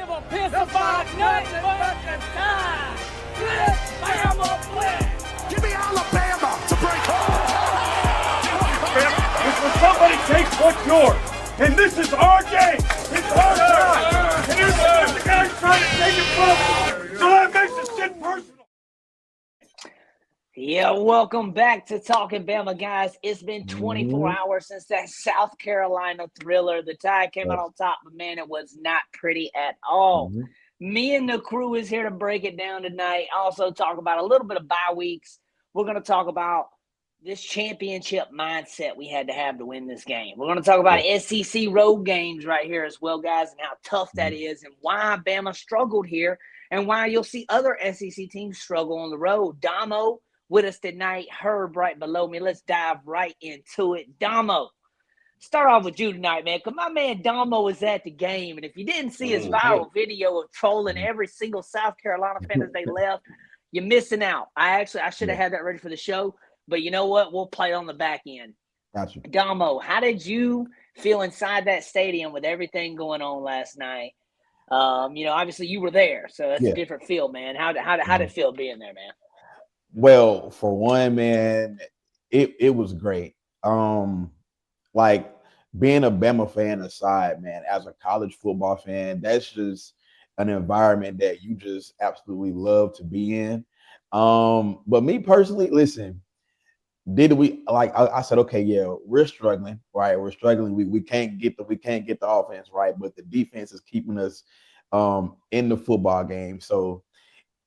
give a piss about nothing but the time. Flip, Bama, flip. Give me Alabama to break home. It's when somebody takes what's yours, and this is our game. It's our time. And here's the guy's trying to take it from us. So that makes this shit personal. Yeah, welcome back to TalkNBama, guys. It's been 24 hours since that South Carolina thriller. The Tide came out on top, but man, it was not pretty at all. Me and the crew is here to break it down tonight. Also talk about a little bit of bye weeks. We're going to talk about this championship mindset we had to have to win this game. We're going to talk about SEC road games right here as well, guys, and how tough that is and why Bama struggled here and why you'll see other SEC teams struggle on the road. Domo with us tonight, Herb right below me. Let's dive right into it. Domo, start off with you tonight, man, because my man Domo was at the game, and if you didn't see his viral video of trolling every single South Carolina fan as they left, you're missing out. I should have had that ready for the show, but you know what? We'll play on the back end. Gotcha. Domo, how did you feel inside that stadium with everything going on last night? Obviously you were there, so that's a different feel, man. How did it feel being there, man? Well, for one, man, it was great. Like being a Bama fan aside, man, as a college football fan, that's just an environment that you just absolutely love to be in. But me personally, listen, I said, okay, yeah, we're struggling, right? We're struggling. We can't get the offense right, but the defense is keeping us in the football game. So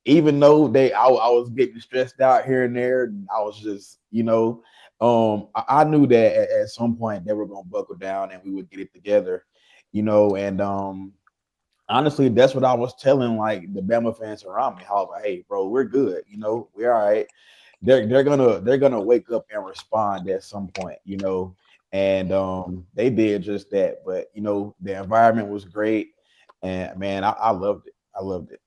even though I was getting stressed out here and there, I was just, I knew that at some point they were going to buckle down and we would get it together, and honestly, that's what I was telling like the Bama fans around me. I was like, hey, bro, we're good. We're all right. They're gonna wake up and respond at some point, and they did just that. But the environment was great, and man, I loved it. I loved it.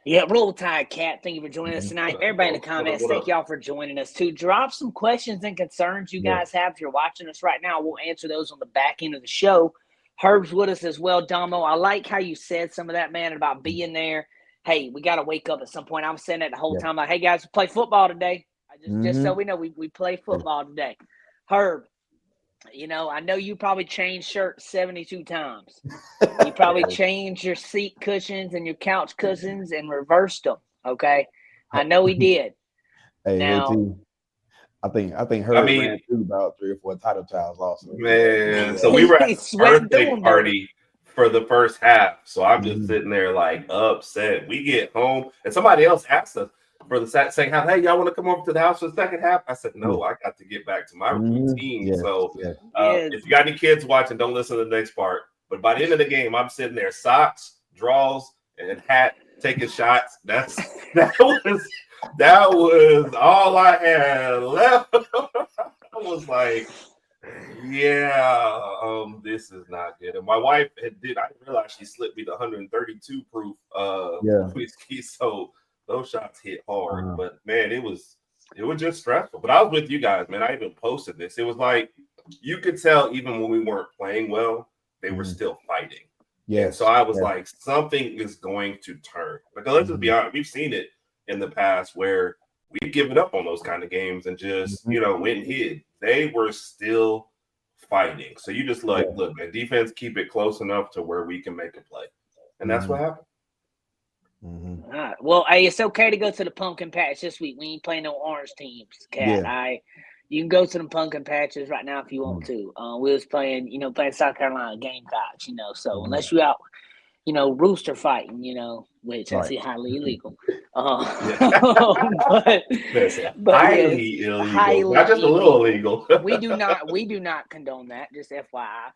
Yeah, Roll Tide Cat, thank you for joining us tonight. Everybody in the comments, thank y'all for joining us too. Drop some questions and concerns you guys have if you're watching us right now. We'll answer those on the back end of the show. Herb's with us as well. Domo, I like how you said some of that, man, about being there. Hey, we got to wake up at some point. I was saying that the whole time, like, hey, guys, we play football today. Just so we know, we play football today. Herb, I know you probably changed shirts 72 times. You probably changed your seat cushions and your couch cushions and reversed them, okay? I know he did. Hey, now, I think Herb ran through about 3 or 4 title titles also. Man, so we were at a birthday party for the first half. So I'm just sitting there like upset. We get home and somebody else asked us for the second half, hey, y'all want to come over to the house for the second half? I said, no, I got to get back to my routine. If you got any kids watching, don't listen to the next part. But by the end of the game, I'm sitting there, socks, draws, and hat, taking shots. That was all I had left. I was like, this is not good. And my wife I didn't realize she slipped me the 132 proof whiskey. So those shots hit hard. But man, it was just stressful. But I was with you guys, man. I even posted this. It was like you could tell even when we weren't playing well, they were still fighting. Yeah. So I was like, something is going to turn. Like, let's just be honest, we've seen it in the past where we've given up on those kind of games and just, went and hid. They were still fighting. So you just look, man, defense, keep it close enough to where we can make a play. And that's what happened. All right. Well, hey, it's okay to go to the pumpkin patch this week. We ain't playing no orange teams, Cat. You can go to the pumpkin patches right now if you want to. We was playing, playing South Carolina Gamecocks, so unless you out, rooster fighting, which I see highly illegal. But highly illegal. Not just a little illegal. we do not condone that, just FYI.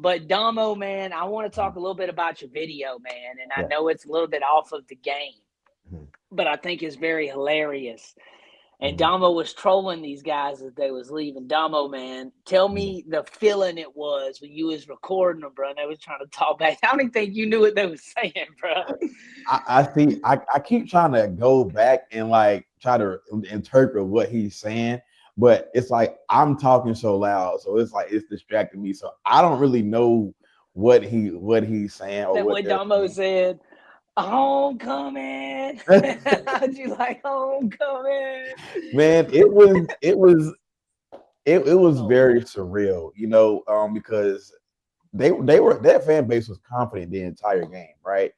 But Domo, man, I want to talk a little bit about your video, man. And I know it's a little bit off of the game, but I think it's very hilarious. And Domo was trolling these guys as they was leaving. Domo, man, tell me the feeling it was when you was recording them, bro, and they was trying to talk back. I don't even think you knew what they was saying, bro. I keep trying to go back and like try to interpret what he's saying, but it's like I'm talking so loud, so it's like it's distracting me. So I don't really know what he's saying or That what what they're Domo saying. said, homecoming. How'd you like homecoming? Man, it was very surreal, because they were that fan base was confident the entire game, right?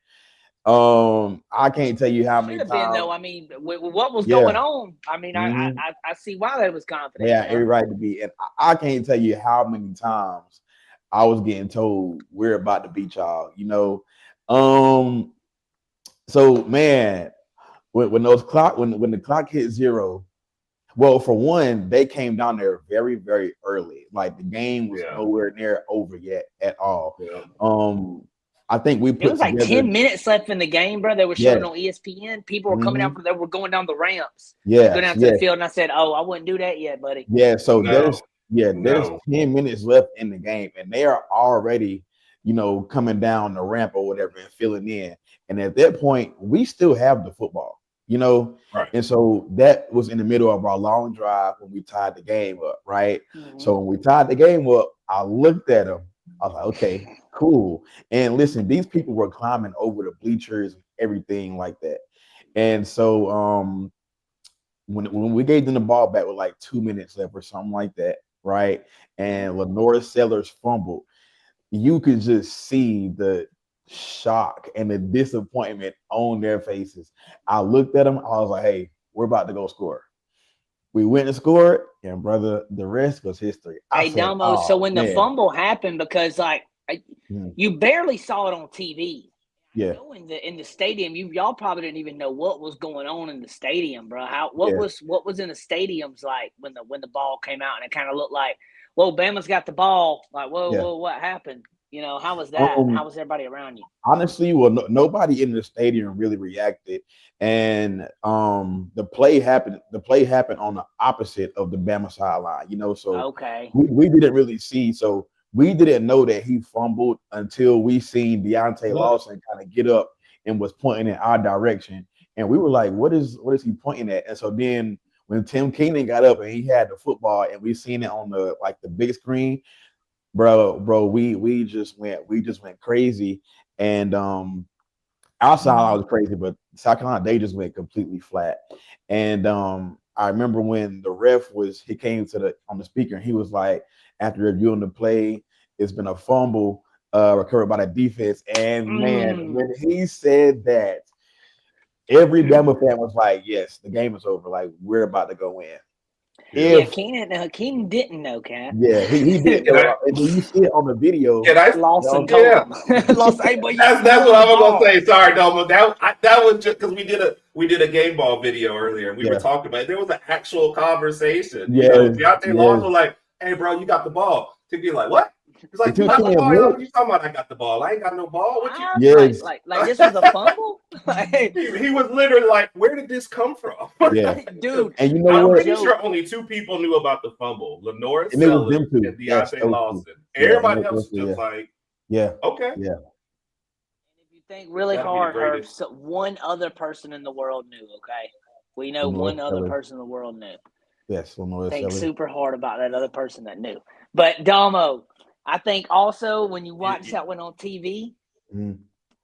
I can't tell you how Should many have been though. times. I mean, what was Yeah, going on? I mean, mhm, I see why they was confident. yeah, every right to be, and I can't tell you how many times I was getting told we're about to beat y'all. Um, so man, when when the clock hit zero. Well, for one, they came down there very, very early. Like the game was Yeah. nowhere near over yet at all. Yeah. I think we It put was like together. 10 minutes left in the game, bro. They were Yes. showing on ESPN. People were coming Mhm. out they were going down the ramps to go Yes. down to Yes. the field. And I said, oh, I wouldn't do that yet, buddy. Yeah. So No. there's 10 minutes left in the game, and they are already, coming down the ramp or whatever and filling in. And at that point, we still have the football. Right. And so that was in the middle of our long drive when we tied the game up, right? Mhm. So when we tied the game up, I looked at them. I was like, okay, cool. And listen, these people were climbing over the bleachers and everything like that. And so when we gave them the ball back with like 2 minutes left or something like that, right? And Lenore Sellers fumbled, you could just see the shock and the disappointment on their faces. I looked at them, I was like, hey, we're about to go score. We went and scored, and brother, the rest was history. I Hey, said, Domo, so oh when the man. fumble happened, because you barely saw it on TV. Yeah. I know in the stadium, y'all probably didn't even know what was going on in the stadium, bro. What Yeah. was in the stadiums like when the ball came out, and it kind of looked like, whoa, Bama's got the ball. Like, whoa, what happened? How was that? How was everybody around you? Honestly, well, nobody in the stadium really reacted, and the play happened. The play happened on the opposite of the Bama sideline. So Okay. we didn't really see. So we didn't know that he fumbled until we seen Deontay Lawson kind of get up and was pointing in our direction, and we were like, "What is he pointing at?" And so then when Tim Keenan got up and he had the football, and we seen it on the big screen. Bro, we just went crazy, and outside I was crazy, but South Carolina they just went completely flat. And I remember when the ref he came on the speaker and he was like, after reviewing the play, it's been a fumble recovered by the defense. And man, when he said that, every Bama fan was like, yes, the game is over. Like we're about to go in. Keenan didn't know, Cat. Yeah, he did. And you see it on the video. Lawson told him. Lawson, hey, boy, that's what I was gonna say. Sorry, Domo. That was just because we did a game ball video earlier. And we were talking about it. There was an actual conversation. Deontay Lawson was like, "Hey, bro, you got the ball." To be like, "What?" He's like, "You got the ball? What you talking about? I got the ball. I ain't got no ball. What you?" Yes. Like this was a fumble. He was literally like, "Where did this come from?" Yeah, dude. And I'm pretty sure only 2 people knew about the fumble: Lenore Sellers and Deontay Lawson. Everybody else was just like, "Yeah, okay." Yeah. If you think really hard, Herb, one other person in the world knew. Okay, we know one other person in the world knew. Yes, Lenore think Sellers. super hard about that other person that knew. But Domo, I think also when you watch that one on TV,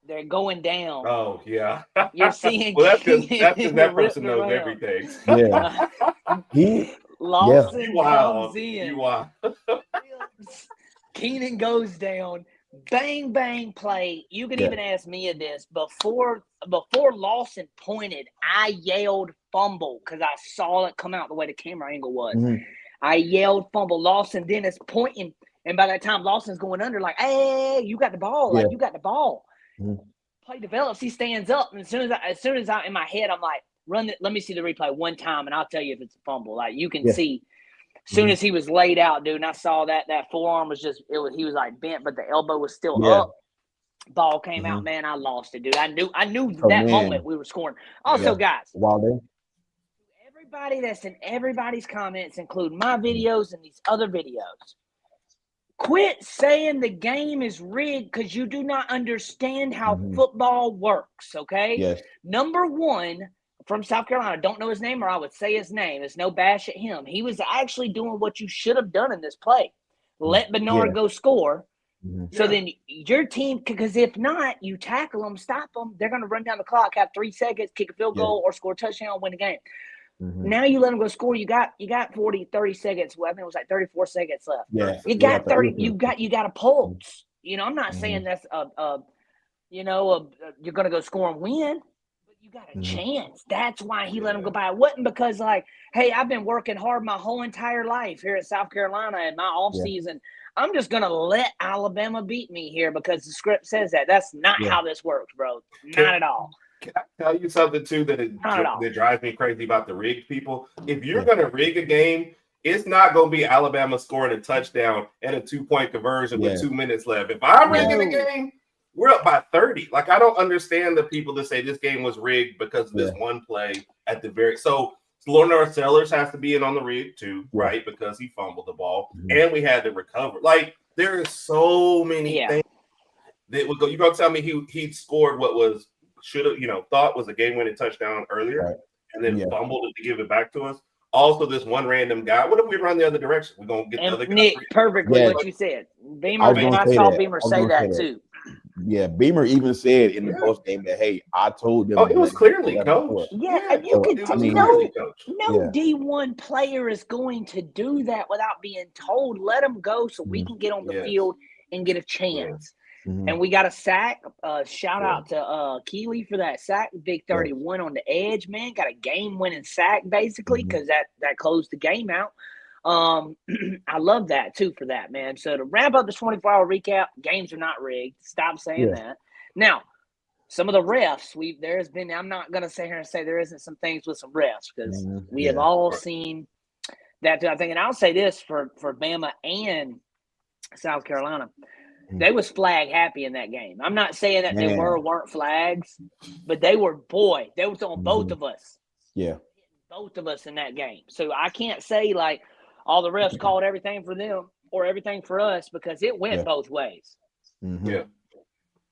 they're going down. Oh yeah, you're seeing. Well, that's because that person knows everything. Yeah, Lawson comes in. You wild. Keenan goes down. Bang, bang, play. You can even ask Mia this. Before Lawson pointed, I yelled fumble because I saw it come out the way the camera angle was. I yelled fumble. Lawson then is pointing, and by that time Lawson's going under like, hey, you got the ball. Like, you got the ball. Play develops. He stands up, and as soon as I in my head, I'm like, run it. Let me see the replay one time, and I'll tell you if it's a fumble. Like you can see. As soon as he was laid out, dude, and I saw that forearm was he was like bent, but the elbow was still up. Ball came out, man. I lost it, dude. I knew that moment we were scoring. Also, guys, everybody that's in everybody's comments, including my videos and these other videos, quit saying the game is rigged because you do not understand how football works. Okay. Yes. Number one. From South Carolina, don't know his name, or I would say his name. It's no bash at him. He was actually doing what you should have done in this play. Let Bernard go score. So then your team, because if not, you tackle them, stop them, they're going to run down the clock, have 3 seconds, kick a field goal, or score a touchdown, win the game. Now you let them go score. You got 40, 30 seconds. Well, I think it was like 34 seconds left. Yeah, you got 30. You got a pulse. You know, I'm not saying that's you're going to go score and win, but you got a chance. That's why he let him go by. It wasn't because like, hey, I've been working hard my whole entire life here in South Carolina and my off season. I'm just going to let Alabama beat me here because the script says that. That's not how this works, bro. Not at all. Can I tell you something, too, that drives me crazy about the rigged people? If you're going to rig a game, it's not going to be Alabama scoring a touchdown and a 2-point conversion with 2 minutes left. If I'm rigging the game, we're up by 30. Like, I don't understand the people that say this game was rigged because of this one play at the very – So Lornar Sellers has to be in on the rig, too, right, because he fumbled the ball, and we had to recover. Like, there are so many things that would go – you're going to tell me he scored what was – should have, thought was a game-winning touchdown earlier, and then fumbled it to give it back to us. Also, this one random guy. What if we run the other direction? We're gonna get the other guy. Nick, perfectly what you said. Beamer, I saw Beamer say that too. Yeah, Beamer even said in the post game that, hey, I told them. Oh, it was clearly coach. Yeah, you can tell no D1 player is going to do that without being told. Let them go so we can get on the field and get a chance. And we got a sack. Shout out to Keeley for that sack. Big 31 on the edge, man. Got a game-winning sack, basically, because that closed the game out. I love that, too, for that, man. So to wrap up the 24-hour recap, games are not rigged. Stop saying that. Now, some of the refs, there's been – I'm not going to sit here and say there isn't some things with some refs because we have all seen that. I think, and I'll say this for Bama and South Carolina – they was flag happy in that game. I'm not saying that they weren't flags, but they were they was on both of us. Yeah. Both of us in that game. So I can't say like all the refs called everything for them or everything for us because it went both ways. Yeah.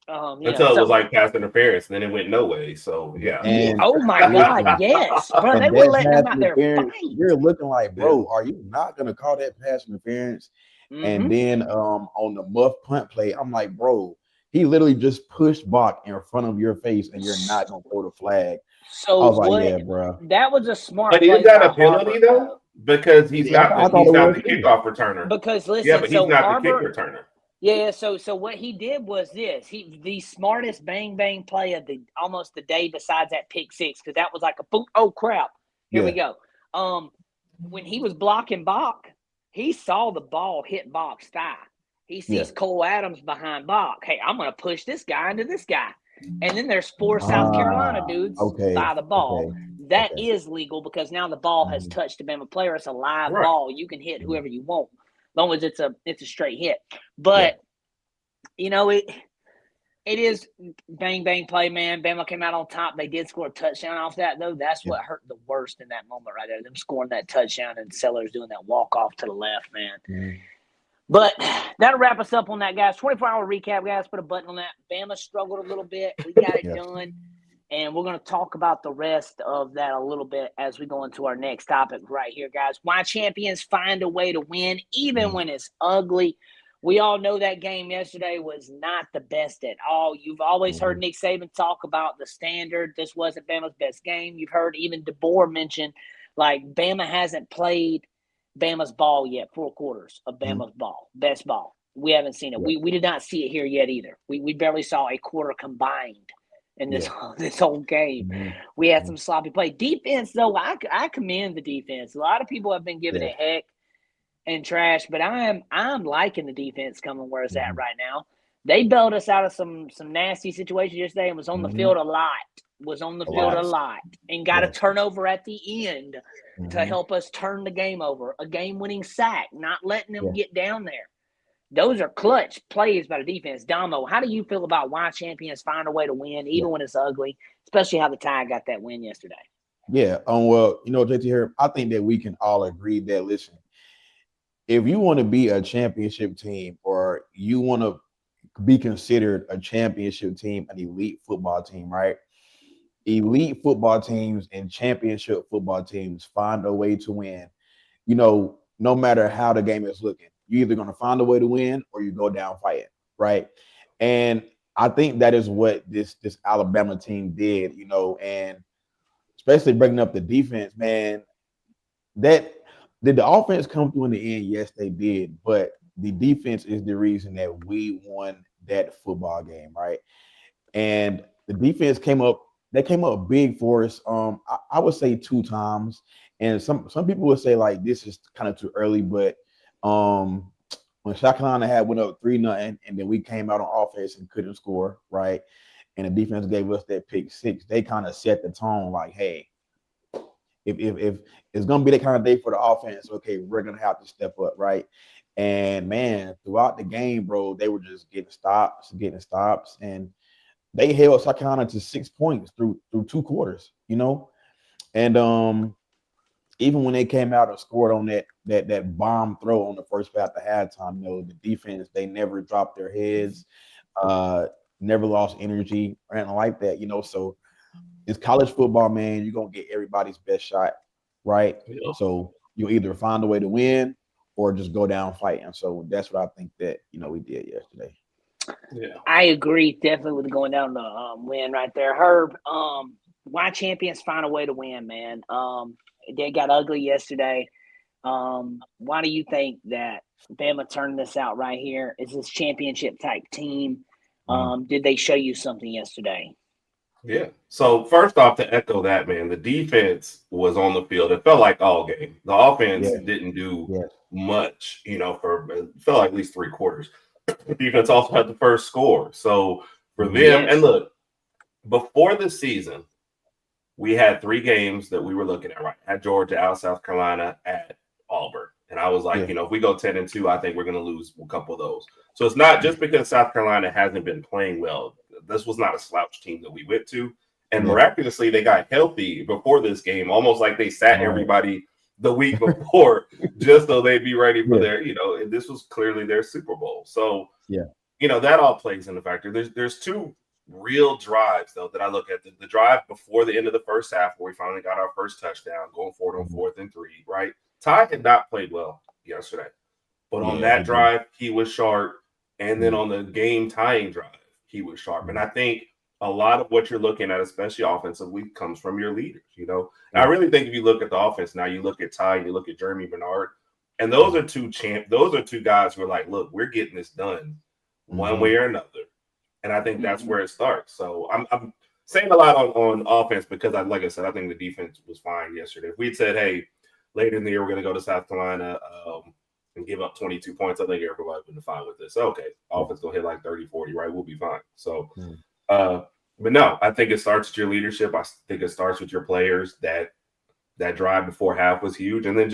Until it was like pass interference, and then it went no way. So And, oh my God, yes, bro, they were letting them out there fight. You're looking like, bro, are you not gonna call that pass interference? And then on the muff punt play, I'm like, bro, he literally just pushed Bach in front of your face, and you're not gonna throw the flag. So I was like, yeah, bro. That was a smart. But is that a penalty though? Because he's not the kickoff returner. Because listen, but he's not the kick returner. Yeah, so what he did was this. The smartest bang play of almost the day besides that pick six, because that was like a boom. Oh crap. Here we go. When he was blocking Bach, he saw the ball hit Bach's thigh. He sees Cole Adams behind Bach. Hey, I'm gonna push this guy into this guy. And then there's 4 South Carolina dudes by the ball. That is legal because now the ball has touched the Bama player. It's a live ball. You can hit whoever you want, as long as it's a straight hit. But it is bang play, man. Bama came out on top. They did score a touchdown off that though. That's what hurt the worst in that moment right there. Them scoring that touchdown and Sellers doing that walk off to the left, man. But that'll wrap us up on that, guys. 24-hour recap, guys. Put a button on that. Bama struggled a little bit. We got it done. And we're going to talk about the rest of that a little bit as we go into our next topic right here, guys. Why champions find a way to win even when it's ugly. We all know that game yesterday was not the best at all. You've always heard Nick Saban talk about the standard. This wasn't Bama's best game. You've heard even DeBoer mention, like, Bama hasn't played Bama's ball yet, 4 quarters of Bama's ball, best ball. We haven't seen it. We did not see it here yet either. We barely saw a quarter combined in this whole game. We had some sloppy play. Defense, though, I commend the defense. A lot of people have been giving it heck and trash, but I'm liking the defense coming where it's at right now. They bailed us out of some nasty situations yesterday and was on the field a lot. And got a turnover at the end to help us turn the game over. A game-winning sack, not letting them get down there. Those are clutch plays by the defense. Domo, how do you feel about why champions find a way to win even when it's ugly, especially how the Tide got that win yesterday? Yeah, well, JT here, I think that we can all agree that, listen, if you want to be a championship team or you want to be considered a championship team, an elite football team, right? Elite football teams and championship football teams find a way to win, no matter how the game is looking. You're either going to find a way to win or you go down fighting. right? And I think that is what this Alabama team did, you know, and especially breaking up the defense, man. That did the offense come through in the end? Yes, they did, but the defense is the reason that we won that football game, right? And the defense came up. They came up big for us. I would say 2 times, and some people would say like this is kind of too early, but when South Carolina had went up 3-0, and then we came out on offense and couldn't score, right? And the defense gave us that pick six. They kind of set the tone, like, hey, if it's gonna be that kind of day for the offense, okay, we're gonna have to step up, right? And man, throughout the game, bro, they were just getting stops, and they held South Carolina to 6 points through 2 quarters, you know. And even when they came out and scored on that bomb throw on the first play after halftime, you know, the defense, they never dropped their heads, never lost energy or anything like that, you know. So it's college football, man. You're gonna get everybody's best shot, right? Yeah. So you either find a way to win or just go down fighting. So that's what I think that, you know, we did yesterday. Yeah, I agree definitely with going down the win right there. Herb, why champions find a way to win, man? They got ugly yesterday. Why do you think that Bama turned this out right here? Is this championship type team? Did they show you something yesterday? Yeah. So first off, to echo that, man, the defense was on the field. It felt like all game. The offense didn't do much, you know, it felt like at least 3 quarters. The defense also had the first score. So for them, and look, before the season, we had 3 games that we were looking at, right? At Georgia, at South Carolina, at Auburn. And I was like, you know, if we go 10-2, I think we're going to lose a couple of those. So it's not just because South Carolina hasn't been playing well. This was not a slouch team that we went to. And miraculously, they got healthy before this game, almost like they sat everybody the week before just so they'd be ready for their, you know, and this was clearly their Super Bowl. So, you know, that all plays in the factor. There's 2 real drives, though, that I look at. The drive before the end of the first half where we finally got our first touchdown, going forward on 4th and 3, right? Ty had not played well yesterday. But on that drive, he was sharp. And then on the game-tying drive, he was sharp. And I think a lot of what you're looking at, especially offensively, comes from your leaders, you know. And I really think if you look at the offense now, you look at Ty and you look at Jeremy Bernard, and those are 2 guys who are like, look, we're getting this done one way or another. And I think that's where it starts. So I'm saying a lot on offense because, like I said, I think the defense was fine yesterday. If we'd said, hey, later in the year, we're going to go to South Carolina and give up 22 points, I think everybody would have been fine with this. Okay, offense going to hit like 30, 40, right? We'll be fine. So, but no, I think it starts with your leadership. I think it starts with your players. That drive before half was huge. And then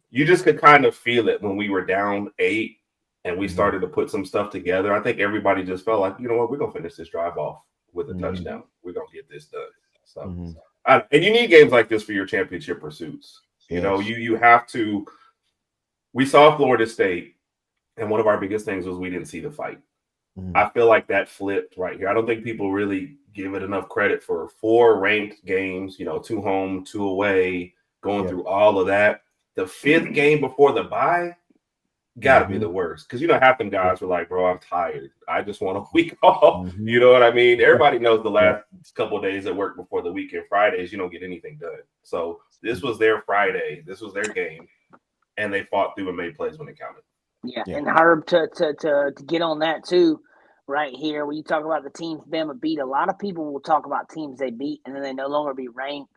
you just could kind of feel it when we were down 8 and we started to put some stuff together. I think everybody just felt like, you know what, we're going to finish this drive off with a touchdown. We're going to get this done. So, and you need games like this for your championship pursuits. You know, you have to. We saw Florida State, and one of our biggest things was we didn't see the fight. I feel like that flipped right here. I don't think people really give it enough credit for 4 ranked games, you know, 2 home, 2 away, going through all of that. The 5th game before the bye got to be the worst. Because, you know, half them guys were like, bro, I'm tired. I just want a week off. You know what I mean? Everybody knows the last couple of days at work before the weekend, Fridays, you don't get anything done. So this was their Friday. This was their game. And they fought through and made plays when it counted. Yeah. And Herb, to get on that too, right here, when you talk about the teams Bama beat, a lot of people will talk about teams they beat and then they no longer be ranked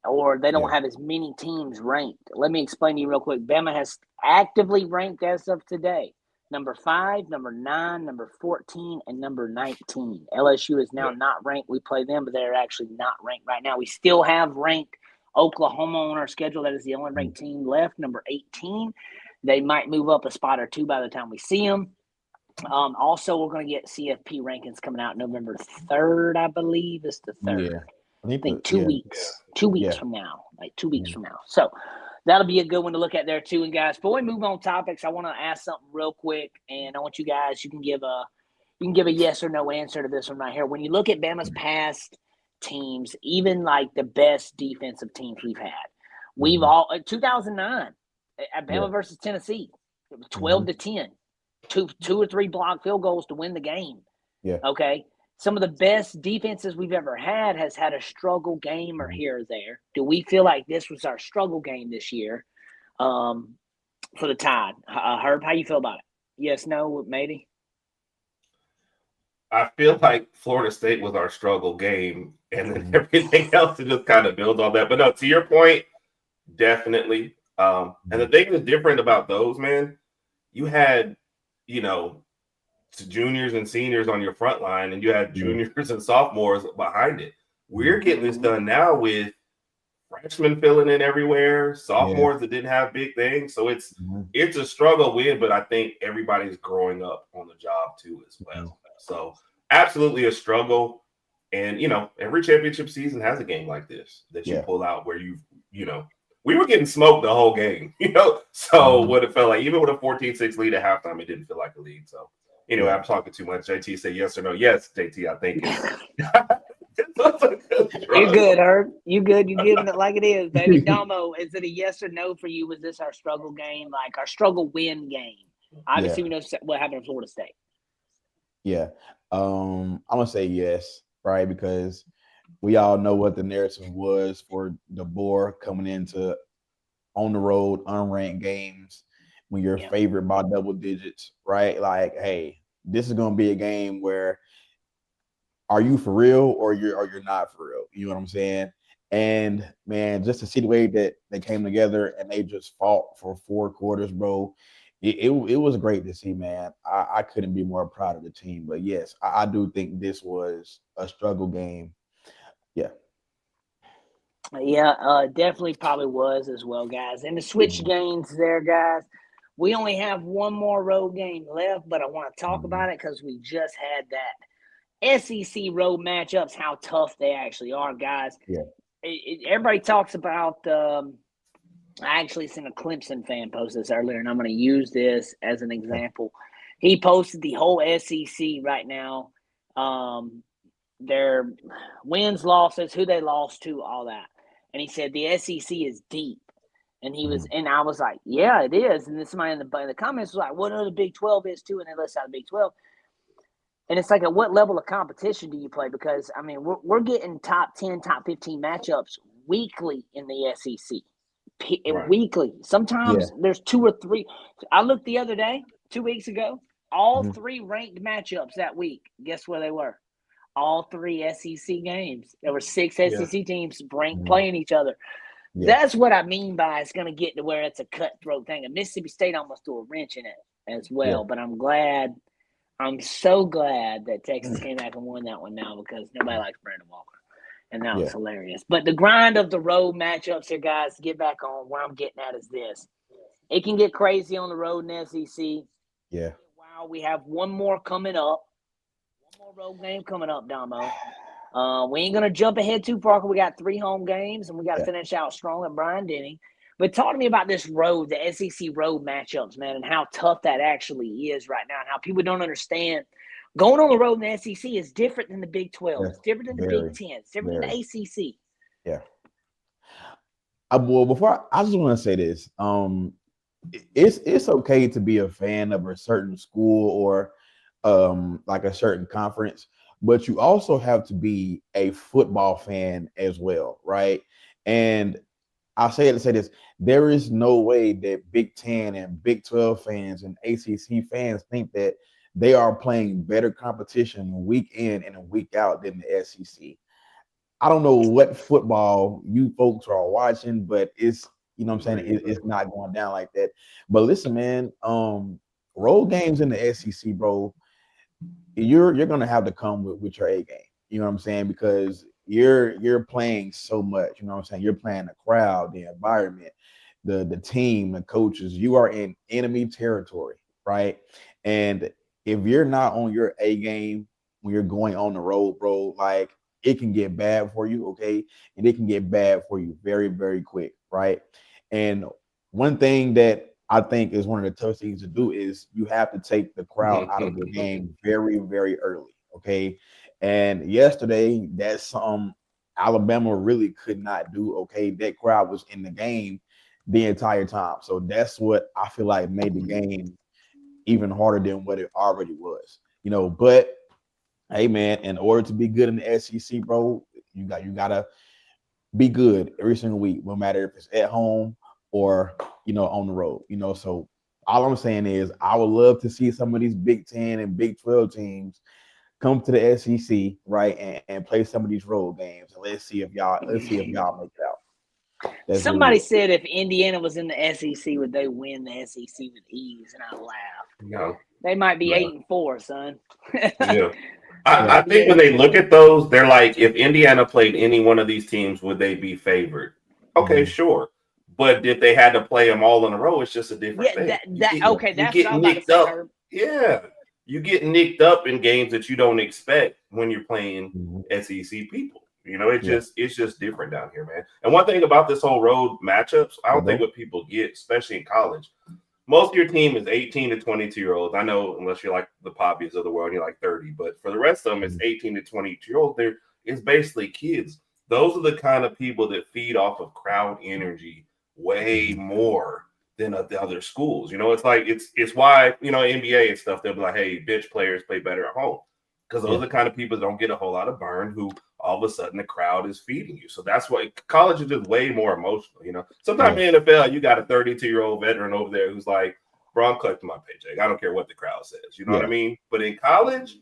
or they don't have as many teams ranked. Let me explain to you real quick. Bama has actively ranked as of today. Number 5, number 9, number 14, and number 19. LSU is now not ranked. We play them, but they're actually not ranked right now. We still have ranked Oklahoma on our schedule. That is the only ranked team left, number 18. They might move up a spot or 2 by the time we see them. Also, we're going to get CFP rankings coming out November 3rd, I believe. It's the 3rd. I think 2 weeks. 2 weeks from now. Like 2 weeks from now. So that'll be a good one to look at there too. And guys, before we move on topics, I want to ask something real quick. And I want you guys, you can give a yes or no answer to this one right here. When you look at Bama's past teams, even like the best defensive teams we've had. We've all 2009 at Bama versus Tennessee. It was 12-10. two or three block field goals to win the game. Yeah. Okay. Some of the best defenses we've ever had has had a struggle game or here or there. Do we feel like this was our struggle game this year for the Tide? Herb, how you feel about it? Yes, no, maybe? I feel like Florida State was our struggle game, and then everything else to just kind of build on that. But no, to your point, definitely. And the thing that's different about those, man, you had, juniors and seniors on your front line, and you had juniors and sophomores behind it. We're getting this done now with freshmen filling in everywhere, sophomores that didn't have big things. So it's a struggle win, but I think everybody's growing up on the job too as well. So absolutely a struggle. And, every championship season has a game like this that you pull out where we were getting smoked the whole game, So what it felt like, even with a 14-6 lead at halftime, it didn't feel like a lead. So anyway, I'm talking too much. JT say yes or no. Yes, JT, I think You're good, Herb. You good. You're giving it like it is, baby. Domo, is it a yes or no for you? Was this our struggle game, like our struggle win game? Obviously, we know what happened in Florida State. Yeah. I'm going to say yes, right? Because we all know what the narrative was for DeBoer coming into on the road, unranked games when you're favored by double digits, right? Like, hey, this is going to be a game where are you for real or you're not for real? You know what I'm saying? And man, just to see the way that they came together and they just fought for 4 quarters, bro. It was great to see, man. I couldn't be more proud of the team. But yes, I do think this was a struggle game. Yeah. Yeah, definitely probably was as well, guys. And the switch games there, guys. We only have one more road game left, but I want to talk about it because we just had that SEC road matchups, how tough they actually are, guys. Yeah. Everybody talks about I actually seen a Clemson fan post this earlier, and I'm going to use this as an example. He posted the whole SEC right now, their wins, losses, who they lost to, all that. And he said the SEC is deep. And and I was like, yeah, it is. And then somebody in the comments was like, what the Big 12 is too, and they list out the Big 12. And it's like, at what level of competition do you play? Because, I mean, we're getting top 10, top 15 matchups weekly in the SEC. Weekly. Sometimes there's 2 or 3. I looked the other day, 2 weeks ago, all 3 ranked matchups that week. Guess where they were? All 3 SEC games. There were 6 SEC teams playing each other. Yeah. That's what I mean by it's going to get to where it's a cutthroat thing. And Mississippi State almost threw a wrench in it as well. Yeah. But I'm so glad that Texas came back and won that one now because nobody likes Brandon Walker. And that was hilarious. But the grind of the road matchups here, guys, to get back on where I'm getting at is this. It can get crazy on the road in SEC. Yeah. Wow, we have one more coming up. One more road game coming up, Damo. We ain't going to jump ahead too far because we got 3 home games and we got to finish out strong at Bryant-Denny. But talk to me about this road, the SEC road matchups, man, and how tough that actually is right now and how people don't understand. Going on the road in the SEC is different than the Big 12. It's different than the Big 10. It's different than the ACC. Yeah. Well, before I just want to say this. It's okay to be a fan of a certain school or like a certain conference, but you also have to be a football fan as well, right? And I'll say it to say this. There is no way that Big 10 and Big 12 fans and ACC fans think that they are playing better competition week in and week out than the SEC. I don't know what football you folks are watching, but it's, you know what I'm saying, it's not going down like that. But listen, man, road games in the SEC, bro, you're going to have to come with your A game. You know what I'm saying? Because you're playing so much, you know what I'm saying? You're playing the crowd, the environment, the team, the coaches. You are in enemy territory, right? And if you're not on your A game when you're going on the road, bro, like it can get bad for you, okay? And it can get bad for you very, very quick, right? And one thing that I think is one of the tough things to do is you have to take the crowd out of the game very, very early, okay? And yesterday, that's something Alabama really could not do, okay? That crowd was in the game the entire time. So that's what I feel like made the game even harder than what it already was. But hey, man, in order to be good in the SEC, bro, you gotta be good every single week, no matter if it's at home or on the road. So all I'm saying is I would love to see some of these Big 10 and Big 12 teams come to the SEC, right, and play some of these road games. And let's see if y'all make it out. Somebody said if Indiana was in the SEC, would they win the SEC with ease? And I laughed. No. They might be 8-4, son. Yeah. I think when they look at those, they're like, if Indiana played any one of these teams, would they be favored? Okay, sure. But if they had to play them all in a row, it's just a different thing. That's what I was about to say, Herb. Yeah. You get nicked up in games that you don't expect when you're playing SEC people. It's just different down here, man. And one thing about this whole road matchups, I don't think what people get, especially in college, most of your team is 18 to 22-year-olds. I know, unless you're like the Poppies of the world, you're like 30. But for the rest of them, it's 18 to 22-year-olds. It's basically kids. Those are the kind of people that feed off of crowd energy way more than the other schools. It's like it's why NBA and stuff, they'll be like, hey, bitch players play better at home, because those are the kind of people that don't get a whole lot of burn, who all of a sudden the crowd is feeding you. So that's why college is just way more emotional. Sometimes in the NFL, you got a 32-year-old veteran over there who's like, bro, I'm collecting my paycheck. I don't care what the crowd says. You know what I mean? But in college,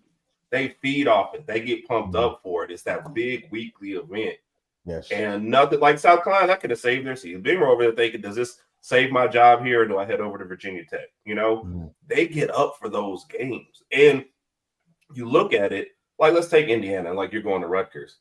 they feed off it. They get pumped up for it. It's that big weekly event. Yes. And nothing like South Carolina, that could have saved their season. Being over there thinking, does this save my job here, or do I head over to Virginia Tech? They get up for those games. And you look at it, like, let's take Indiana, like you're going to Rutgers.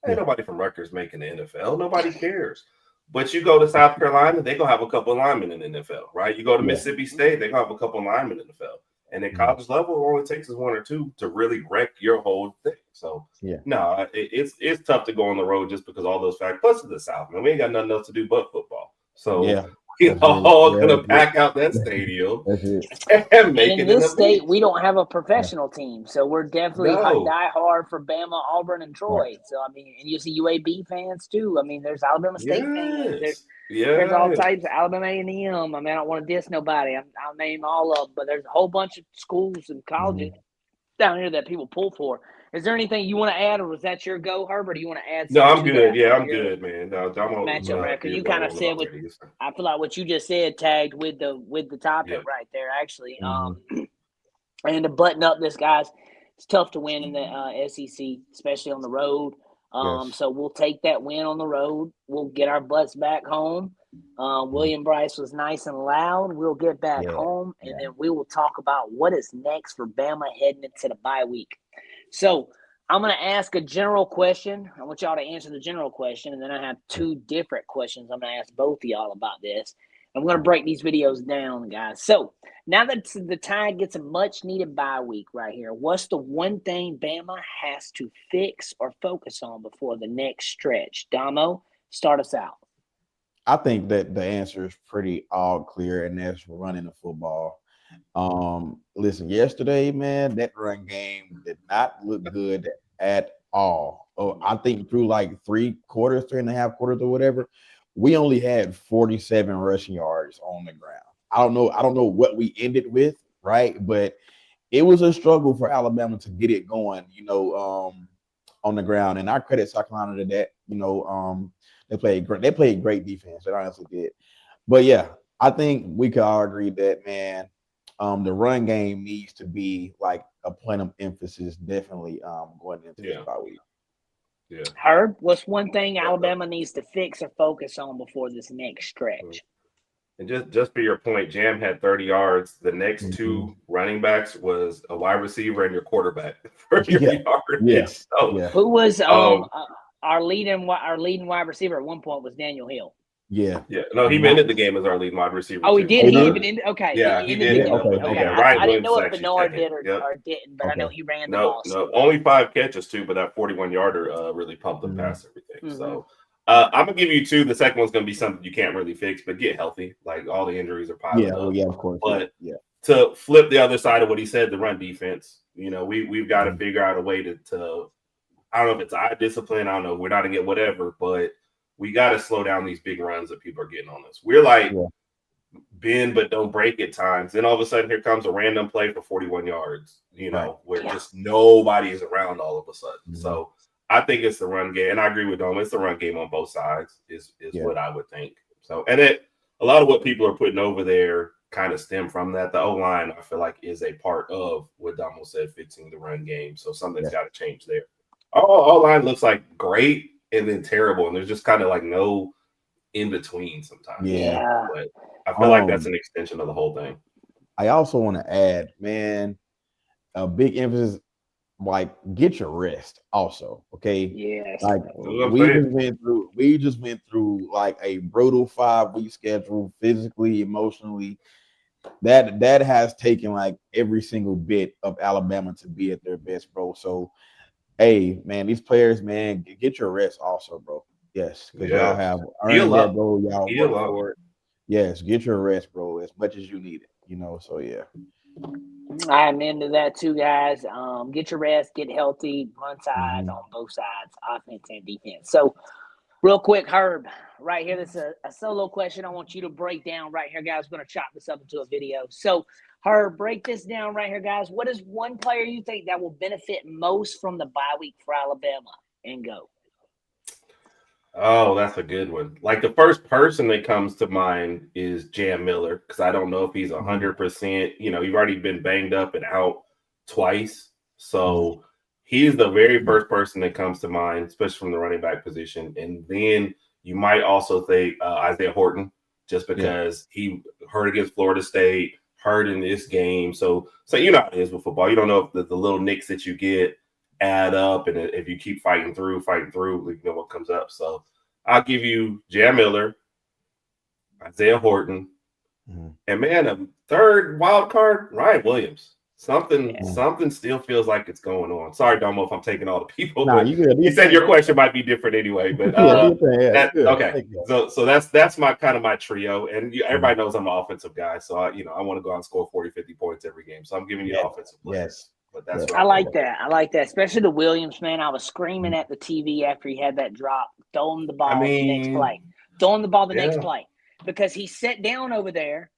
Ain't nobody from Rutgers making the NFL. Nobody cares. But you go to South Carolina, they're going to have a couple of linemen in the NFL, right? You go to Mississippi State, they're going to have a couple of linemen in the NFL. And at college level, all it takes is one or two to really wreck your whole thing. So, no, it's tough to go on the road just because all those factors. Plus, it's the South, man. We ain't got nothing else to do but football. So, we're all going to pack out that stadium and make it in this state, we don't have a professional team. So, we're definitely die hard for Bama, Auburn, and Troy. So, I mean, and you see UAB fans, too. I mean, there's Alabama State fans. There's all types of Alabama A&M. I mean, I don't want to diss nobody. I'll name all of them. But there's a whole bunch of schools and colleges down here that people pull for. Is there anything you want to add, or was that your go, Herbert? Or do you want to add something? No, I'm good. Yeah, I'm good, man. Matchup record. You kind of said what I feel like what you just said tagged with the topic right there, actually. And to button up this, guys, it's tough to win in the SEC, especially on the road. So we'll take that win on the road. We'll get our butts back home. William Bryce was nice and loud. We'll get back home, and then we will talk about what is next for Bama heading into the bye week. So I'm going to ask a general question. I want y'all to answer the general question, and then I have two different questions I'm going to ask both of y'all about this. I'm going to break these videos down, guys. So now that the Tide gets a much-needed bye week right here, what's the one thing Bama has to fix or focus on before the next stretch? Domo, start us out. I think that the answer is pretty all clear, and that's running the football. Listen, yesterday, man, that run game did not look good at all. I think through like 3.5 quarters or whatever, we only had 47 rushing yards on the ground. I don't know what we ended with, right? But it was a struggle for Alabama to get it going, on the ground. And I credit South Carolina to that. They played great defense. They honestly did. But yeah, I think we could all agree that, man, the run game needs to be like a point of emphasis, definitely going into this bye week. Yeah. Herb, what's one thing Alabama needs to fix or focus on before this next stretch? And just for your point, Jam had 30 yards. The next two running backs was a wide receiver and your quarterback for your yardage. Yeah. So, who was our leading wide receiver at one point was Daniel Hill. Yeah. No, he ended the game as our lead wide receiver. Oh, he did. He even ended. Okay. Yeah, he did. Okay. I didn't know if Bernard did or didn't, but I know he ran the ball. No, only 5 catches too, but that 41-yarder really pumped him past everything. So I'm gonna give you 2. The second one's gonna be something you can't really fix, but get healthy. Like all the injuries are piling up. Yeah, of course. But to flip the other side of what he said, the run defense. We've got to figure out a way to I don't know if it's eye discipline. I don't know. We're not gonna get whatever, but we got to slow down these big runs that people are getting on us. We're like bend but don't break at times. Then all of a sudden, here comes a random play for 41 yards, where just nobody is around all of a sudden. Mm-hmm. So I think it's the run game. And I agree with Domo. It's the run game on both sides is what I would think. So, and a lot of what people are putting over there kind of stem from that. The O-line, I feel like, is a part of what Domo said, fixing the run game. So something's got to change there. Our O-line looks like great and then terrible. And there's just kind of like no in between sometimes. Yeah. But I feel like that's an extension of the whole thing. I also want to add, man, a big emphasis, like, get your rest also. Okay. Yes. Like we just went through like a brutal 5-week schedule, physically, emotionally. That has taken like every single bit of Alabama to be at their best, bro. So hey, man, these players, man, get your rest also, bro. Yes, because y'all have earned that, bro. Y'all work for it. Yes, get your rest, bro, as much as you need it. So yeah. I'm into that too, guys. Get your rest, get healthy, run sides on both sides, offense and defense. So real quick, Herb, right here, this is a solo question I want you to break down right here, guys. We're going to chop this up into a video. So Herb, break this down right here, guys. What is one player you think that will benefit most from the bye week for Alabama? And go. Oh, that's a good one. Like the first person that comes to mind is Jam Miller, because I don't know if he's 100%. You've already been banged up and out twice. So he's the very first person that comes to mind, especially from the running back position. And then you might also think Isaiah Horton, just because he hurt against Florida State, hurt in this game. So you know how it is with football. You don't know if the little nicks that you get add up, and if you keep fighting through, you know what comes up. So I'll give you Jam Miller, Isaiah Horton, and man, a third wild card, Ryan Williams. Something still feels like it's going on. Sorry, Domo, if I'm taking all the people. Nah, you said your question might be different anyway, but okay. So that's my trio, and everybody knows I'm an offensive guy, so I want to go out and score 40, 50 points every game. So I'm giving you offensive players. But that's I like that, especially the Williams, man. I was screaming at the TV after he had that drop. Throw him the ball the next play. Throw him the ball the next play, because he sat down over there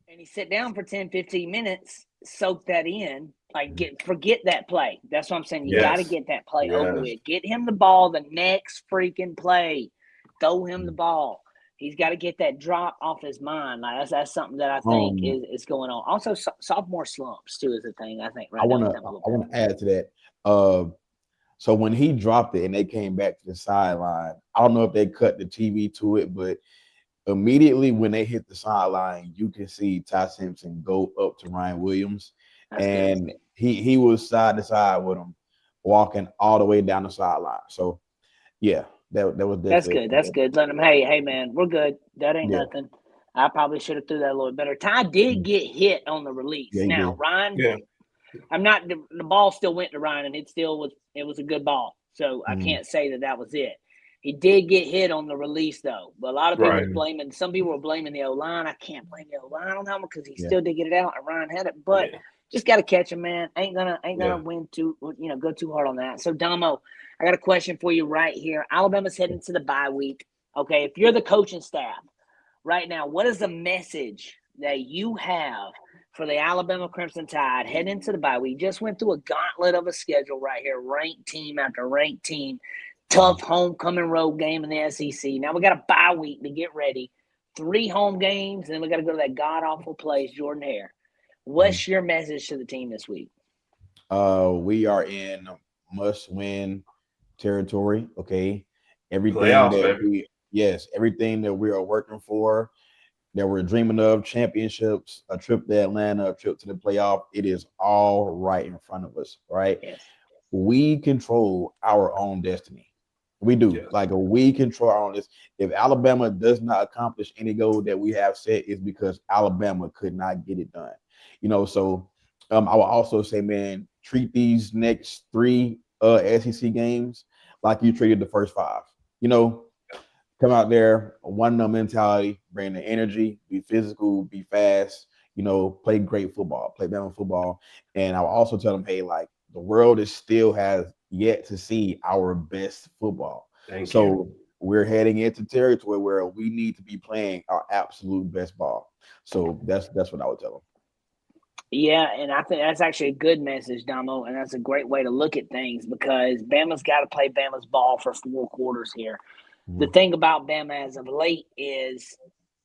and he sat down for 10, 15 minutes. Soak that in, forget that play. That's what I'm saying. You got to get that play over with. Get him the ball the next freaking play. Throw him the ball. He's got to get that drop off his mind. Like that's something that I think is going on. Also, sophomore slumps too is a thing. I think. I want to add to that. So when he dropped it and they came back to the sideline, I don't know if they cut the TV to it, but immediately when they hit the sideline, you can see Ty Simpson go up to Ryan Williams, and he was side to side with him, walking all the way down the sideline. So yeah, that was that's good. That's good. Let him. Hey man, we're good. That ain't nothing. I probably should have threw that a little better. Ty did get hit on the release. Now Ryan, I'm not. The ball still went to Ryan, and it was a good ball. So I can't say that was it. He did get hit on the release, though. But a lot of people some people were blaming the O-line. I can't blame the O-line on that one because he still did get it out, and Ryan had it. But just got to catch him, man. Ain't gonna win go too hard on that. So Domo, I got a question for you right here. Alabama's heading to the bye week. Okay, if you're the coaching staff right now, what is the message that you have for the Alabama Crimson Tide heading into the bye week? Just went through a gauntlet of a schedule right here, ranked team after ranked team. Tough homecoming road game in the SEC. Now we got a bye week to get ready. 3 home games, and then we got to go to that god-awful place, Jordan Hare. What's your message to the team this week? We are in must-win territory, okay? Everything that we are working for, that we're dreaming of, championships, a trip to Atlanta, a trip to the playoff, it is all right in front of us, right? Yes. We control our own destiny. We do. We control our own destiny. If Alabama does not accomplish any goal that we have set, it's because Alabama could not get it done. So I will also say, man, treat these next 3 SEC games like you treated the first 5. Come out there, one mentality, bring the energy, be physical, be fast, play great football, play Bama football. And I'll also tell them, hey, like, the world still has yet to see our best football. So we're heading into territory where we need to be playing our absolute best ball. So that's what I would tell them. Yeah, and I think that's actually a good message, Domo, and that's a great way to look at things because Bama's got to play Bama's ball for 4 quarters here. The thing about Bama as of late is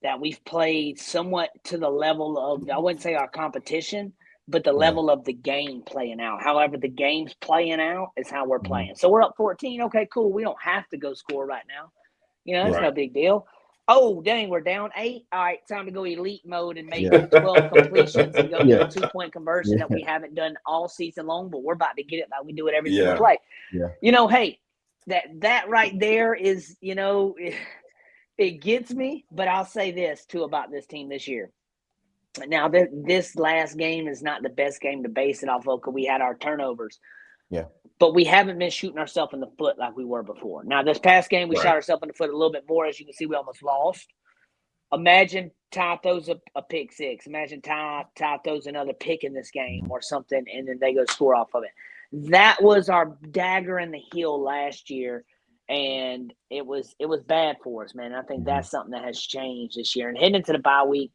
that we've played somewhat to the level of, I wouldn't say our competition, but the level of the game playing out. However, the game's playing out is how we're playing. So we're up 14. Okay, cool. We don't have to go score right now. That's no big deal. Oh, dang, we're down 8. All right, time to go elite mode and make 12 completions and go get a 2-point conversion that we haven't done all season long, but we're about to get it like we do it every single play. Yeah. Hey, that right there is, it gets me, but I'll say this too about this team this year. Now, this last game is not the best game to base it off of because we had our turnovers. Yeah. But we haven't been shooting ourselves in the foot like we were before. Now, this past game, we shot ourselves in the foot a little bit more. As you can see, we almost lost. Imagine Ty throws a pick 6. Imagine Ty throws another pick in this game or something, and then they go score off of it. That was our dagger in the heel last year, and it was bad for us, man. I think that's something that has changed this year. And heading into the bye week,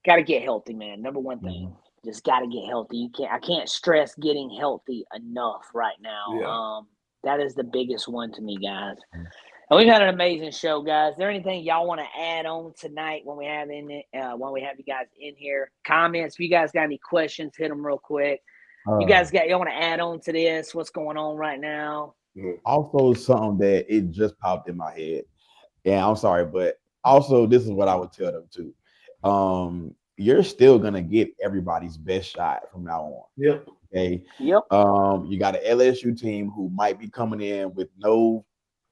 got to get healthy, man. Number one thing. Just got to get healthy. I can't stress getting healthy enough right now. Yeah. That is the biggest one to me, guys. And we've had an amazing show, guys. Is there anything y'all want to add on tonight when we have you guys in here? Comments. If you guys got any questions, hit them real quick. You want to add on to this? What's going on right now? Also, something that it just popped in my head. Yeah, I'm sorry, but also this is what I would tell them too. You're still gonna get everybody's best shot from now on. Yep. Okay. Yep. You got an LSU team who might be coming in with no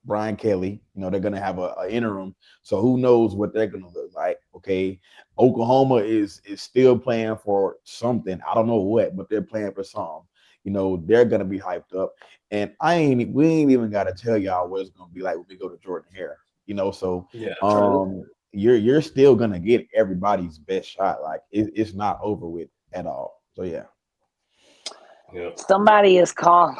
Brian Kelly. They're gonna have a interim, so who knows what they're gonna look like. Okay. Oklahoma is still playing for something. I don't know what, but they're playing for some. They're gonna be hyped up, and we ain't even gotta tell y'all what it's gonna be like when we go to Jordan Hare. So you're still gonna get everybody's best shot. Like it's not over with at all. So yeah. Somebody is calling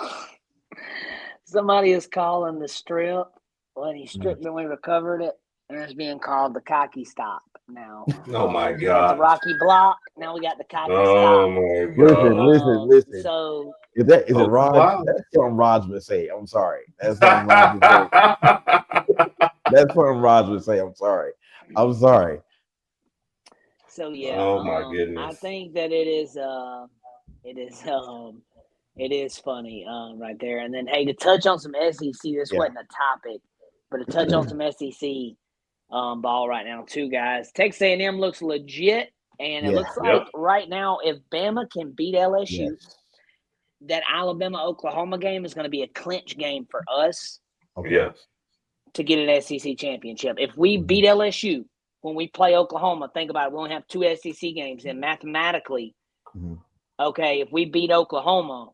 the strip when he stripped and we recovered it, and it's being called the cocky stop now. Oh my It's God. a Rocky Block. Now we got the cocky stop. Oh my God. Listen. So is it Raj? Wow. That's something Raj would say. I'm sorry. That's something Raj would say. That's something Raj would say. I'm sorry. So yeah. Oh my goodness. I think that it is funny right there. And then hey, to touch on some SEC, this wasn't a topic, but to touch on some SEC ball right now too, guys. Texas A&M looks legit, and it looks like right now if Bama can beat LSU, that Alabama-Oklahoma game is going to be a clinch game for us. To get an SEC championship. If we beat LSU when we play Oklahoma, think about it, we only have 2 SEC games, and mathematically, if we beat Oklahoma,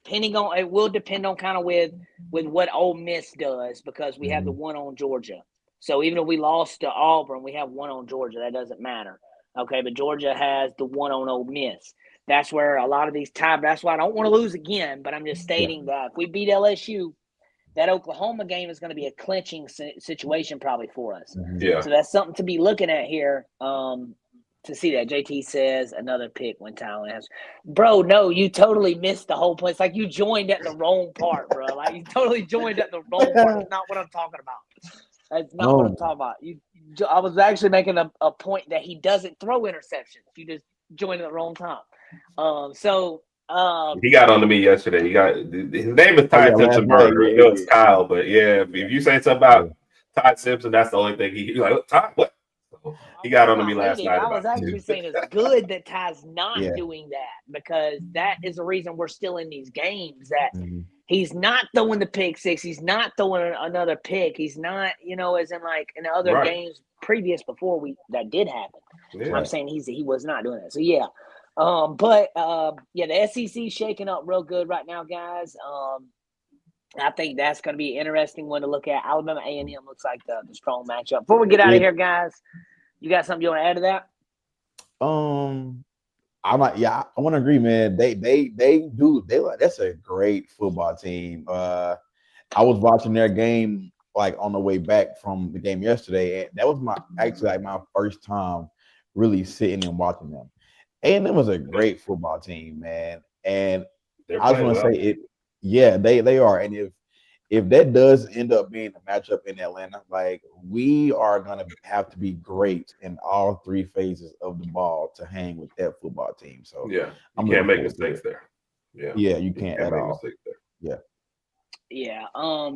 it will depend on kind of with what Ole Miss does because we have the one on Georgia. So even if we lost to Auburn, we have one on Georgia. That doesn't matter. Okay, but Georgia has the one on Ole Miss. That's where a lot of these ties. That's why I don't want to lose again, but I'm just stating that if we beat LSU, that Oklahoma game is going to be a clinching situation probably for us. Yeah. So that's something to be looking at here to see that. JT says another pick when Tyler has. Bro, no, you totally missed the whole place. Like you joined at the wrong part, bro. Like you totally joined at the wrong part. That's not what I'm talking about. That's not what I'm talking about. I was actually making a point that he doesn't throw interceptions. You just joined at the wrong time. He got on to me yesterday. His name is Ty Simpson Burger. It's Kyle, but if you say something about Ty Simpson, that's the only thing he's like, Ty, what? He got on to me last night. I was actually saying it's good that Ty's not doing that because that is the reason we're still in these games. That he's not throwing the pick 6. He's not throwing another pick. He's not, as in like in the other games previous before that did happen. Yeah. I'm saying he was not doing that. So yeah. The SEC shaking up real good right now, guys. I think that's going to be an interesting one to look at. Alabama A&M looks like the strong matchup. Before we get out of here, guys, you got something you want to add to that? I want to agree, man. They do. That's a great football team. I was watching their game like on the way back from the game yesterday, and that was my first time really sitting and watching them. A&M was a great football team, man. And I just want to say it. Yeah, they are. And if that does end up being a matchup in Atlanta, like we are gonna have to be great in all three phases of the ball to hang with that football team. So yeah, you can't make mistakes there. Yeah, you can't at all. Yeah. Yeah,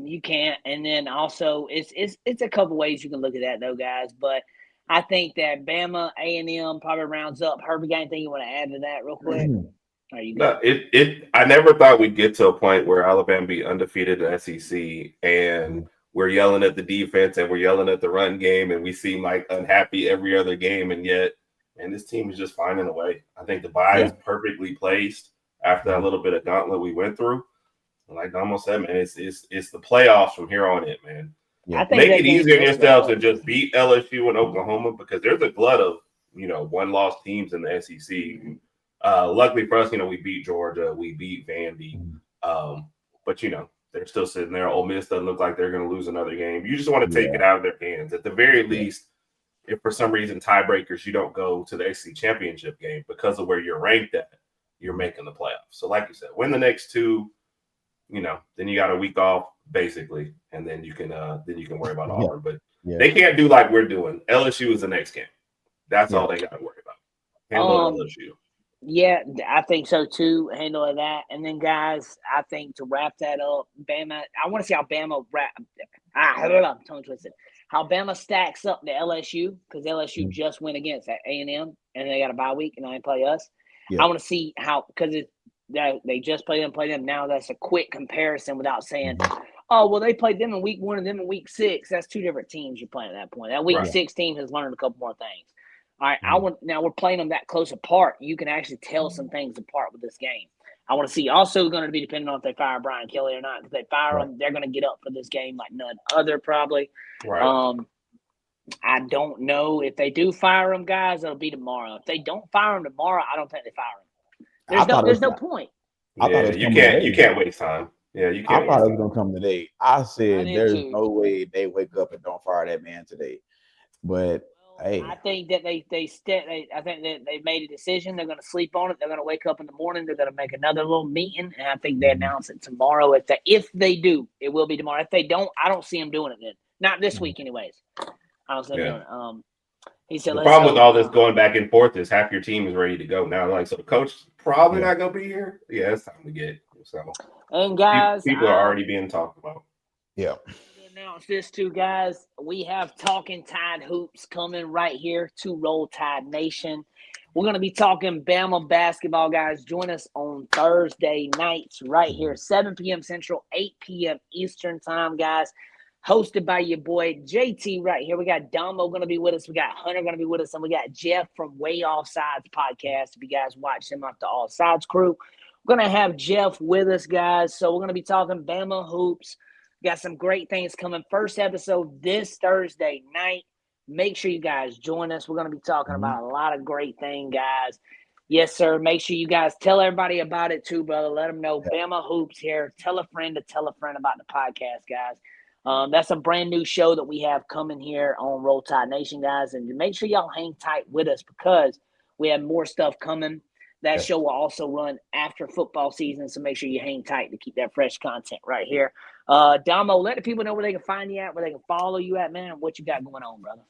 you can't. And then also it's a couple ways you can look at that though, guys. But I think that Bama, A&M probably rounds up. Herbie, got anything you want to add to that real quick? Are you good? No, I never thought we'd get to a point where Alabama be undefeated in the SEC and we're yelling at the defense and we're yelling at the run game and we seem like unhappy every other game, and yet, and this team is just finding a way. I think the bye is perfectly placed after that little bit of gauntlet we went through. Like Domo said, man, it's the playoffs from here on in, man. Yeah. I think make it easier on yourselves and just beat LSU and Oklahoma, because there's a glut of one-loss teams in the SEC. Luckily for us, we beat Georgia, we beat Vandy, but they're still sitting there. Ole Miss doesn't look like they're going to lose another game. You just want to take it out of their hands. At the very least, if for some reason tiebreakers you don't go to the SEC championship game because of where you're ranked at, you're making the playoffs. So, like you said, win the next two. Then you got a week off basically, and then you can worry about Auburn. But they can't do like we're doing. LSU is the next game. That's all they got to worry about. Handle LSU. Yeah, I think so too. Handle that, and then guys, I think to wrap that up, Bama. I want to see how Bama I'm tongue twisted. How Bama stacks up to LSU, because LSU just went against A&M, and they got a bye week, and they play us. Yeah. I want to see how, because they just played them. Now that's a quick comparison without saying, oh, well, they played them in week 1 and them in week 6. That's two different teams you're playing at that point. That week 6 team has learned a couple more things. All right, now we're playing them that close apart. You can actually tell some things apart with this game. I want to see, also going to be depending on if they fire Brian Kelly or not. If they fire him, they're going to get up for this game like none other probably. Right. I don't know if they do fire him, guys. It'll be tomorrow. If they don't fire him tomorrow, I don't think they fire him. There's no point. Yeah, you can't waste time. Yeah, you can't. I thought it was gonna come today. I said there's no way they wake up and don't fire that man today. But hey, I think that I think that they made a decision. They're gonna sleep on it. They're gonna wake up in the morning. They're gonna make another little meeting, and I think they announce it tomorrow. If they do, it will be tomorrow. If they don't, I don't see them doing it then. Not this week, anyways. I don't see them doing it. He said, the problem with all this going back and forth is half your team is ready to go now. Like, so the coach probably not gonna be here. Yeah, it's time to get. So, and guys, people are already being talked about. Yeah. Announce this too, guys. We have Talking Tide Hoops coming right here to Roll Tide Nation. We're gonna be talking Bama basketball, guys. Join us on Thursday nights right here, 7 p.m. Central, 8 p.m. Eastern time, guys. Hosted by your boy JT right here. We got Domo going to be with us. We got Hunter going to be with us. And we got Jeff from Way Offsides podcast. If you guys watch him off the All Sides crew, we're going to have Jeff with us, guys. So we're going to be talking Bama hoops. We got some great things coming. First episode this Thursday night. Make sure you guys join us. We're going to be talking about a lot of great things, guys. Yes, sir. Make sure you guys tell everybody about it too, brother. Let them know Bama hoops here. Tell a friend to tell a friend about the podcast, guys. That's a brand new show that we have coming here on Roll Tide Nation, guys. And make sure y'all hang tight with us because we have more stuff coming. That show will also run after football season, so make sure you hang tight to keep that fresh content right here. Domo, let the people know where they can find you at, where they can follow you at, man. What you got going on, brother?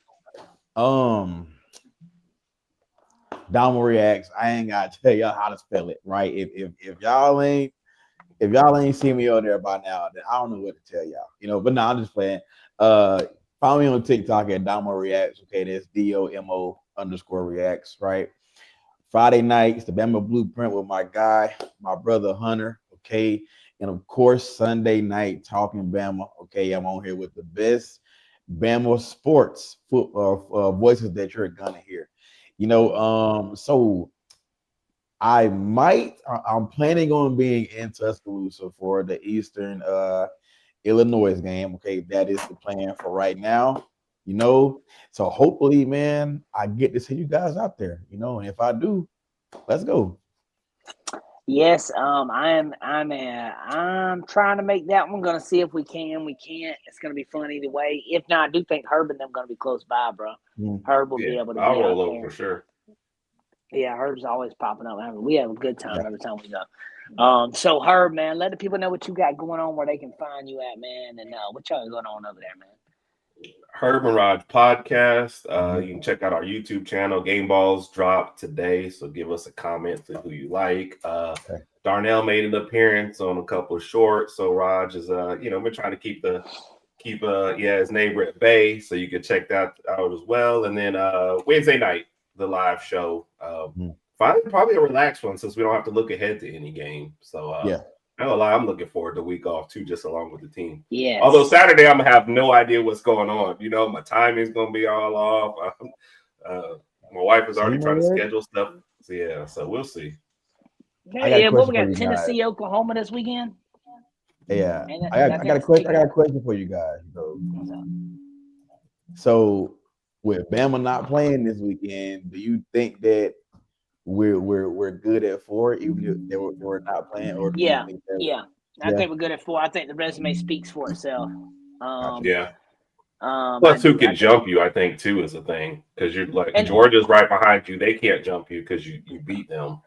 Domo Reacts. I ain't gotta tell y'all how to spell it, right? If y'all ain't seen me on there by now, then I don't know what to tell y'all, but no, I'm just playing. Follow me on TikTok at Domo Reacts. Okay, that's DOMO_reacts, right? Friday nights, the Bama Blueprint with my guy, my brother Hunter. Okay, and of course Sunday night Talking Bama. Okay, I'm on here with the best Bama sports voices that you're gonna hear. So I'm planning on being in Tuscaloosa for the Eastern Illinois game. Okay, that is the plan for right now. So hopefully, man, I get to see you guys out there. And if I do, let's go. Yes, I'm trying to make that one. Gonna see if we can. We can't. It's gonna be fun either way. If not, I do think Herb and them gonna be close by, bro. Herb will be able to I'll be roll out over there. for sure. Yeah, Herb's always popping up. We have a good time every time we go. So Herb, man, let the people know what you got going on, where they can find you at, man, and what y'all going on over there, man. Herb and Raj podcast. You can check out our YouTube channel. Game Balls dropped today, so give us a comment to who you like. Darnell made an appearance on a couple of shorts, so Raj is we're trying to keep his neighbor at bay, so you can check that out as well. And then Wednesday night, the live show. Finally, probably a relaxed one since we don't have to look ahead to any game. So I don't lie, I'm looking forward to a week off too, just along with the team. Yeah. Although Saturday I'm gonna have no idea what's going on. My timing's gonna be all off. My wife is already trying to schedule stuff. So we'll see. What we got? Tennessee, Oklahoma this weekend. Yeah, I got a question for you guys. So with Bama not playing this weekend, do you think that we're good at 4, even if they were not playing? Or I think we're good at 4. I think the resume speaks for itself. Plus, who can jump you? I think too is a thing, because you're like Georgia's right behind you. They can't jump you because you beat them.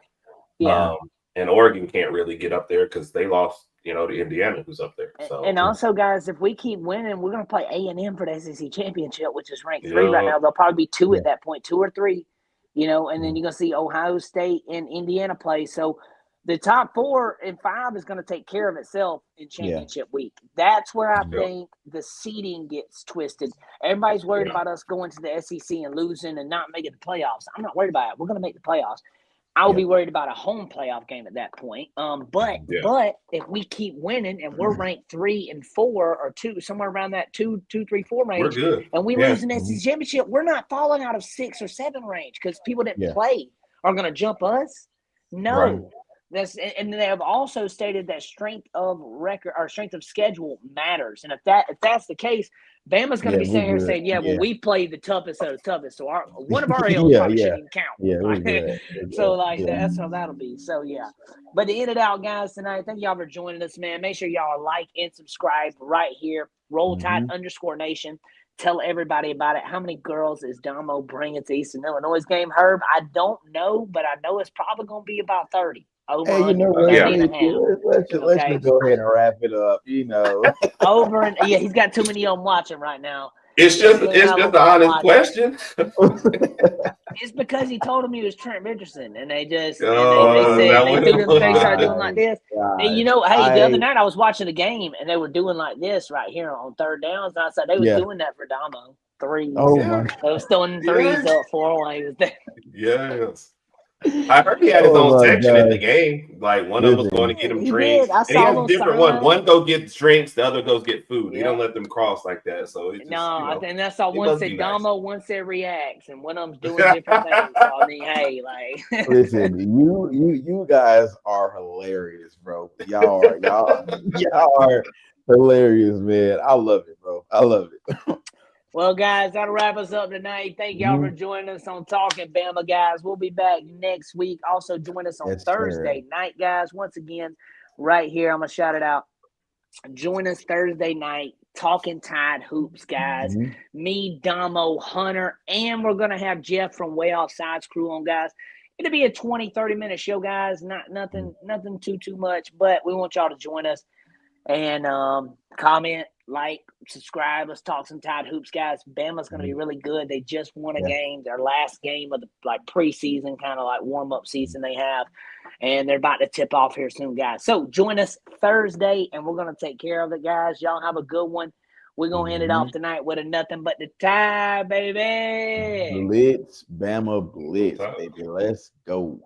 Yeah, and Oregon can't really get up there because they lost. To Indiana, who's up there. So and also, guys, if we keep winning, we're going to play A&M for the SEC championship, which is ranked 3 right now. They'll probably be 2 at that point, 2 or 3. And then you're going to see Ohio State and Indiana play. So the top 4 and 5 is going to take care of itself in championship week. That's where I think the seeding gets twisted. Everybody's worried about us going to the SEC and losing and not making the playoffs. I'm not worried about it. We're going to make the playoffs. I'll be worried about a home playoff game at that point. But if we keep winning and we're ranked 3 and 4 or 2, somewhere around that 2, 3, 4 range, we're good. And we lose an SEC championship, we're not falling out of 6 or 7 range because people that play are going to jump us. No. Right. And they have also stated that strength of record or strength of schedule matters. And if that's the case, Bama's going to be sitting here saying, we play the toughest of the toughest. So one of our L's probably shouldn't even count. That's how that'll be. So, But to end it out, guys, tonight, thank y'all for joining us, man. Make sure y'all like and subscribe right here. Roll Tide _Nation. Tell everybody about it. How many girls is Domo bringing to Eastern Illinois game, Herb? I don't know, but I know it's probably going to be about 30. Hey, you know what? Let's just go ahead and wrap it up. Over and he's got too many of them watching right now. It's just an honest question. It's because he told him he was Trent Richardson, and they just they threw them face, started doing like this. And the other night I was watching the game, and they were doing like this right here on third downs. And I said they was doing that for Damo. 3s. They was throwing 3s up 4 while he was there. Yes. I heard he had his own section in the game. Like one of them was going to get him drinks. And he has a different one. One goes get drinks, the other goes get food. He don't let them cross like that. So I think that's all. One said Domo, one said reacts, and one of them's doing different things. So I mean, hey, like listen, you guys are hilarious, bro. Y'all are hilarious, man. I love it, bro. I love it. Well, guys, that'll wrap us up tonight. Thank y'all for joining us on Talking Bama, guys. We'll be back next week. Also, join us on Thursday night, guys. Once again, right here, I'm going to shout it out. Join us Thursday night, Talking Tide Hoops, guys. Me, Damo, Hunter, and we're going to have Jeff from Way Offside's crew on, guys. It'll be a 20, 30-minute show, guys. Nothing too much, but we want y'all to join us and comment, like, subscribe. Let's talk some Tide Hoops, guys. Bama's going to be really good. They just won a game, their last game of the preseason, kind of like warm-up season they have, and they're about to tip off here soon, guys. So join us Thursday, and we're going to take care of it, guys. Y'all have a good one. We're going to end it off tonight with a nothing but the Tide, baby. Blitz, Bama Blitz, baby. Let's go.